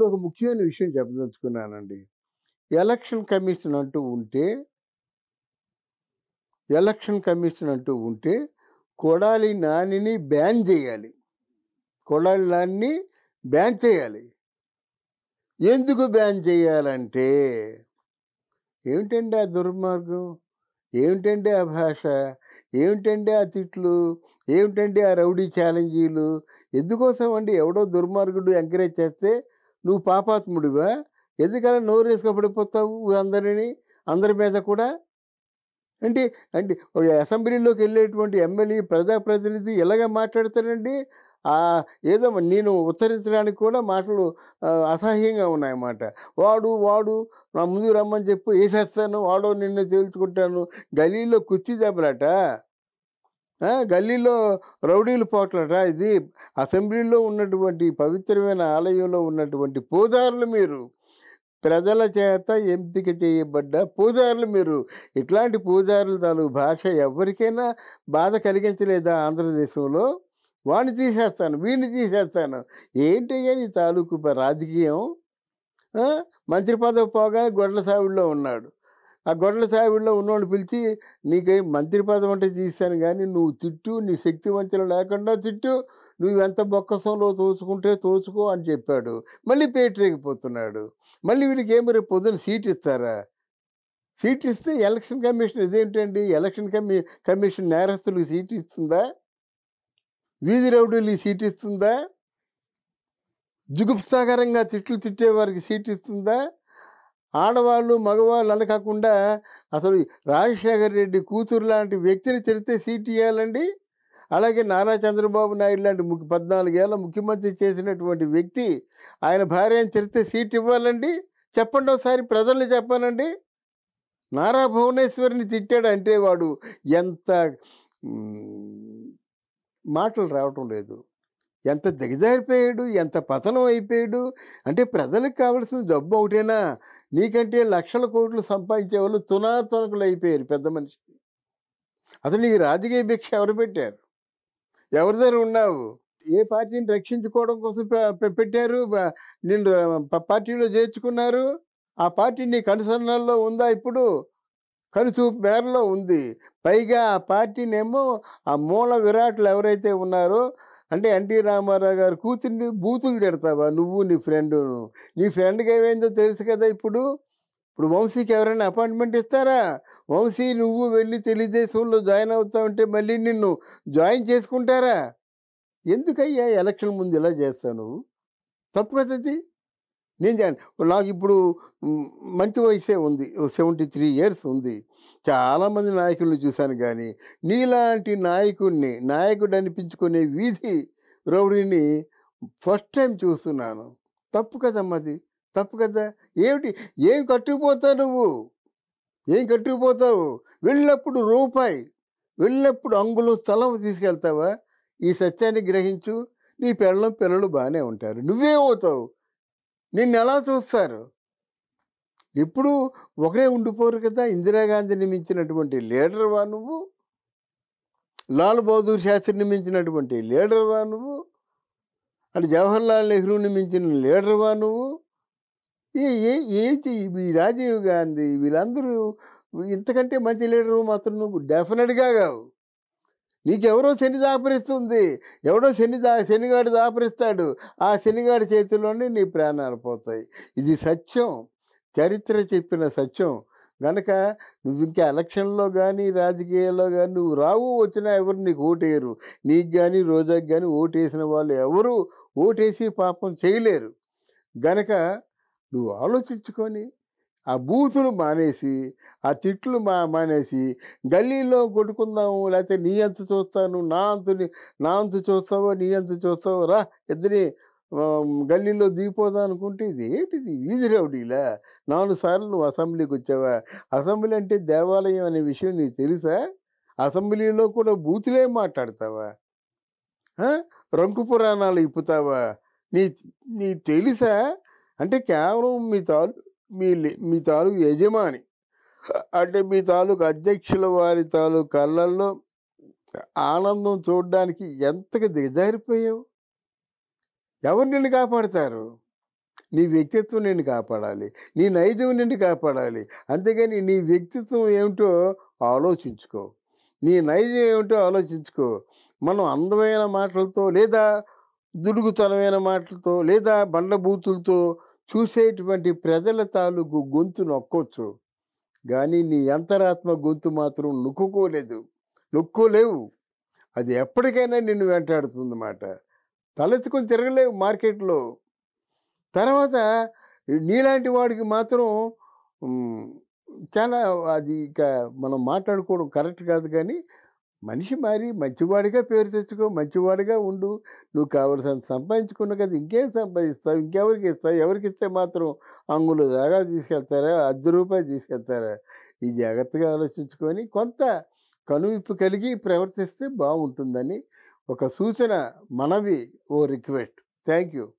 ఒక ముఖ్యమైన విషయం చెప్పదలుచుకున్నానండి. ఎలక్షన్ కమిషన్ అంటూ ఉంటే ఎలక్షన్ కమిషన్ అంటూ ఉంటే కొడాలి నానిని బ్యాన్ చేయాలి. కొడాలి నానిని బ్యాన్ చేయాలి. ఎందుకు బ్యాన్ చేయాలంటే ఏమిటండి ఆ దుర్మార్గం? ఏమిటండి ఆ భాష? ఏమిటండి ఆ తిట్లు? ఏమిటండి ఆ రౌడీ ఛాలెంజీలు? ఎందుకోసం అండి? ఎవడో దుర్మార్గుడు ఎంకరేజ్ చేస్తే నువ్వు పాపాత్ముడివా? ఎందుకలా నోరేసుకు పడిపోతావు అందరి మీద కూడా? అంటే అంటే ఒక అసెంబ్లీలోకి వెళ్ళేటువంటి ఎమ్మెల్యే ప్రజాప్రతినిధి ఇలాగ మాట్లాడతారండి. ఏదో నేను ఉత్తరించడానికి కూడా మాటలు అసహ్యంగా ఉన్నాయన్నమాట. వాడు వాడు నా ముందు రమ్మని చెప్పు, వేసేస్తాను, వాడో నిన్ను తేల్చుకుంటాను. గల్లీలో కుస్తీ దెబ్బలాట, గల్లీలో రౌడీలు పోట్లాట. ఇది అసెంబ్లీలో ఉన్నటువంటి పవిత్రమైన ఆలయంలో ఉన్నటువంటి పూజారులు మీరు, ప్రజల చేత ఎంపిక చేయబడ్డ పూజారులు మీరు. ఇట్లాంటి పూజారుల తాలూకు భాష ఎవరికైనా బాధ కలిగించలేదా ఆంధ్రదేశంలో? వాడిని తీసేస్తాను, వీడిని తీసేస్తాను. ఏంటయ్యా నీ తాలూకు రాజకీయం? మంత్రి పదవి పోగానే గొడ్ల సావిడిలో ఉన్నాడు. ఆ గొడ్ల సావిడిలో ఉన్నోళ్ళు పిలిచి నీకు మంత్రి పదవి అంటే తీశాను కానీ నువ్వు తిట్టు, నీ శక్తి వంచన లేకుండా తిట్టు, నువ్వు ఎంత బొక్కసంలో తోచుకుంటే తోచుకో అని చెప్పాడు. మళ్ళీ పేటరేగిపోతున్నాడు. మళ్ళీ వీడికి ఏమి రేపు పొద్దున సీట్ ఇస్తారా? సీట్ ఇస్తే ఎలక్షన్ కమిషన్ ఇదేంటండి? ఎలక్షన్ కమిషన్ నేరస్తులకు సీట్ ఇస్తుందా? వీధి రౌడీలు సీట్ ఇస్తుందా? జుగుప్సాకరంగా తిట్లు తిట్టేవారికి సీట్ ఇస్తుందా? ఆడవాళ్ళు మగవాళ్ళు అనకాకుండా అసలు రాజశేఖర రెడ్డి కూతురు లాంటి వ్యక్తిని తిడితే సీట్ ఇవ్వాలండి? అలాగే నారా చంద్రబాబు నాయుడు లాంటి 14 ఏళ్ళ ముఖ్యమంత్రి చేసినటువంటి వ్యక్తి ఆయన భార్యను తిడితే సీట్ ఇవ్వాలండి? చెప్పండి ఒకసారి, ప్రజల్ని చెప్పానండి. నారా భువనేశ్వరిని తిట్టాడంటే వాడు ఎంత మాటలు రావటం లేదు. ఎంత దిగజారిపోయాడు, ఎంత పతనం అయిపోయాడు. అంటే ప్రజలకు కావాల్సిన డబ్బు ఒకటేనా? నీకంటే లక్షల కోట్లు సంపాదించే వాళ్ళు తునాతునకులు అయిపోయారు పెద్ద మనిషి. అసలు నీకు రాజకీయ భిక్ష ఎవరు పెట్టారు? ఎవరి దగ్గర ఉన్నావు? ఏ పార్టీని రక్షించుకోవడం కోసం పెట్టారు? నిన్ను పార్టీలో చేర్చుకున్నారు. ఆ పార్టీ నీ కనుసరణలో ఉందా? ఇప్పుడు కనుచూపు మేరలో ఉంది. పైగా ఆ పార్టీనేమో ఆ మూల విరాట్లు ఎవరైతే ఉన్నారో, అంటే ఎన్టీ రామారావు గారు కూతుర్ని బూతులు తిడతావా నువ్వు నీ ఫ్రెండును? నీ ఫ్రెండ్కి ఏమైందో తెలుసు కదా. ఇప్పుడు వంశీకి ఎవరైనా అపాయింట్మెంట్ ఇస్తారా? వంశీ నువ్వు వెళ్ళి తెలుగుదేశంలో జాయిన్ అవుతావంటే మళ్ళీ నిన్ను జాయిన్ చేసుకుంటారా? ఎందుకయ్యా ఎలక్షన్ ముందు ఇలా చేస్తావు నువ్వు? తప్పు కదది. నాకు ఇప్పుడు మంచి వయసే ఉంది, 73 ఇయర్స్ ఉంది. చాలామంది నాయకులను చూశాను కానీ నీలాంటి నాయకుడు అనిపించుకునే వీధి రౌడీని ఫస్ట్ టైం చూస్తున్నాను. తప్పు కదమ్మది, తప్పు కదా. ఏం కట్టుకుపోతావు నువ్వు? ఏం కట్టుకుపోతావు? వెళ్ళినప్పుడు రూపాయి, వెళ్ళినప్పుడు అంగుళం స్థలం తీసుకెళ్తావా? ఈ సత్యాన్ని గ్రహించు. నీ పిల్లలు బాగానే ఉంటారు, నువ్వేమవుతావు? నిన్ను ఎలా చూస్తారు? ఎప్పుడు ఒకరే ఉండిపోరు కదా. ఇందిరాగాంధీని మించినటువంటి లీడర్వా నువ్వు? లాల్ బహదూర్ శాస్త్రిని మించినటువంటి లీడర్వా నువ్వు? అంటే జవహర్లాల్ నెహ్రూని మించిన లీడర్వా నువ్వు? ఏంటి ఈ రాజీవ్ గాంధీ వీళ్ళందరూ ఇంతకంటే మంచి లీడరు మాత్రం నువ్వు డెఫినెట్గా కావు. నీకెవరో శని దాపరిస్తుంది, ఎవడో శనిగాడు దాపరిస్తాడు. ఆ శనిగాడి చేతిలోనే నీ ప్రాణాలు పోతాయి. ఇది సత్యం, చరిత్ర చెప్పిన సత్యం. గనక నువ్వు ఇంకా ఎలక్షన్లో కానీ రాజకీయాల్లో కానీ నువ్వు రావు, వచ్చినా ఎవరు నీకు ఓటేయరు. నీకు కానీ రోజాకి కానీ ఓటేసిన వాళ్ళు ఎవరు ఓటేసి పాపం చేయలేరు. గనక నువ్వు ఆలోచించుకొని ఆ బూతులు మానేసి, ఆ తిట్లు మానేసి గల్లీలో కొట్టుకుందాము, లేకపోతే నీ అంతు చూస్తాను, నా అంతు చూస్తావో నీ అంతు చూస్తావో, రా ఇద్దరి గల్లీలో దిగిపోదాం అనుకుంటే ఇది ఏంటిది? వీధి రౌడీలా? 4 సార్లు నువ్వు అసెంబ్లీకి వచ్చావా? అసెంబ్లీ అంటే దేవాలయం అనే విషయం నీకు తెలుసా? అసెంబ్లీలో కూడా బూతులే మాట్లాడతావా? రంకు పురాణాలు ఇప్పుతావా? నీ తెలుసా? అంటే కేవలం మీ తాలూకు యజమాని, అంటే మీ తాలూకు అధ్యక్షుల వారి తాలూకు కళ్ళల్లో ఆనందం చూడడానికి ఎంతగా దిగజారిపోయావు? ఎవరు నిన్ను కాపాడుతారు? నీ వ్యక్తిత్వం నిన్ను కాపాడాలి. నీ నైజం నిన్ను కాపాడాలి. అంతేగాని నీ వ్యక్తిత్వం ఏమిటో ఆలోచించుకో. నీ నైజం ఏమిటో ఆలోచించుకో. మనం అందమైన మాటలతో లేదా దుడుకుతనమైన మాటలతో లేదా బండబూతులతో చూసేటువంటి ప్రజల తాలూకు గొంతు నొక్కొచ్చు. గానీ నీ అంతరాత్మ గొంతు మాత్రం నొక్కోలేవు. అది ఎప్పటికైనా నిన్ను వెంటాడుతుందన్నమాట. తలెత్తుకొని తిరగలేవు మార్కెట్‌లో. తర్వాత నీలాంటి వాడికి మాత్రం హ్మ్, చాలా అది ఇక మనం మాట్లాడుకోవడం కరెక్ట్ కాదు కానీ, మనిషి మారి మంచివాడిగా పేరు తెచ్చుకో, మంచివాడిగా ఉండు. నువ్వు కావలసినంత సంపాదించుకున్నావు కదా! ఇంకేం సంపాదిస్తావు? ఇంకెవరికి ఇస్తావు? ఎవరికిస్తే మాత్రం అంగుళం జాగా తీసుకెళ్తారా? రూ. 10 తీసుకెళ్తారా? ఈ జాగ్రత్తగా ఆలోచించుకొని కొంత కనువిప్పు కలిగి ప్రవర్తిస్తే బావుంటుందని ఒక సూచన, మనవి, ఓ రిక్వెస్ట్. Thank you.